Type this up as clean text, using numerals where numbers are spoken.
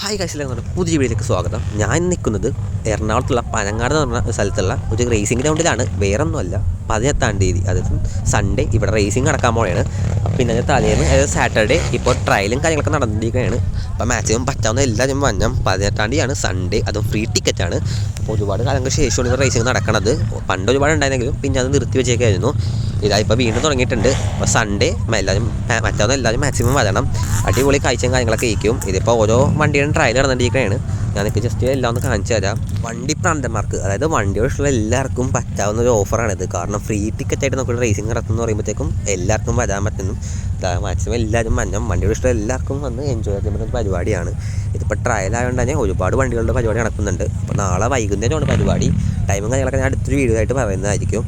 Hi guys എന്ന് പറഞ്ഞാൽ പുതിയ വീഡിയോയിലേക്ക് സ്വാഗതം. ഞാൻ നിൽക്കുന്നത് എറണാകുളത്തുള്ള പനങ്ങാട് എന്ന് പറഞ്ഞ സ്ഥലത്തുള്ള ഒരു റേസിംഗ് ഗ്രൗണ്ടിലാണ്. വേറൊന്നുമല്ല, 18-ാം തീയതി അതായത് സൺഡേ ഇവിടെ റേസിംഗ് നടക്കാൻ പോവുകയാണ്. പിന്നെ അതിൻ്റെ തലേന്ന് അതായത് സാറ്റർഡേ ഇപ്പോൾ ട്രയലും കാര്യങ്ങളൊക്കെ നടന്നിരിക്കുകയാണ്. അപ്പോൾ മാക്സിമം പറ്റാവുന്ന എല്ലാവരും വന്നം. 18-ാം തീയതിയാണ് സൺഡേ, അതും ഫ്രീ ടിക്കറ്റാണ്. അപ്പോൾ ഒരുപാട് കാലങ്ങൾക്ക് ശേഷമാണ് ഇത് റേസിംഗ് നടക്കണത്. പണ്ട് ഒരുപാട് ഉണ്ടായിരുന്നെങ്കിലും പിന്നെ അത് നിർത്തി വെച്ചേക്കായിരുന്നു. ഇതായിപ്പോൾ വീണ്ടും തുടങ്ങിയിട്ടുണ്ട്. അപ്പോൾ സൺഡേ എല്ലാവരും പറ്റാവുന്ന എല്ലാവരും മാക്സിമം വരണം. അടിപൊളി കാഴ്ചയും കാര്യങ്ങളൊക്കെ ഇരിക്കും. ഇതിപ്പോൾ ഓരോ വണ്ടിയുടെ ട്രയൽ നടന്നിരിക്കുകയാണ്. ഞാനൊക്കെ ജസ്റ്റ് എല്ലാം ഒന്ന് കാണിച്ചു തരാം. വണ്ടി പ്രാന്തന്മാർക്ക്, അതായത് വണ്ടിയോടുള്ള എല്ലാവർക്കും പറ്റാവുന്ന ഒരു ഓഫറാണിത്. കാരണം ഫ്രീ ടിക്കറ്റായിട്ട് നമുക്ക് റേസിംഗ് നടത്തുമെന്ന് പറയുമ്പോഴത്തേക്കും എല്ലാവർക്കും വരാൻ പറ്റുന്നു. മാക്സിമം എല്ലാവരും വണ്ടിയുടെ ഇഷ്ടം എല്ലാവർക്കും വന്ന് എൻജോയ് ചെയ്യാൻ പറ്റുന്ന പരിപാടിയാണ്. ഇതിപ്പോൾ ട്രയൽ ആയതുകൊണ്ട് തന്നെ ഒരുപാട് വണ്ടികളുടെ പരിപാടി നടക്കുന്നുണ്ട്. അപ്പോൾ നാളെ വൈകുന്നേരമാണ് പരിപാടി. ടൈമും കാര്യങ്ങളൊക്കെ ഞാൻ അടുത്തൊരു വീഡിയോ ആയിട്ട് പറയുന്നതായിരിക്കും.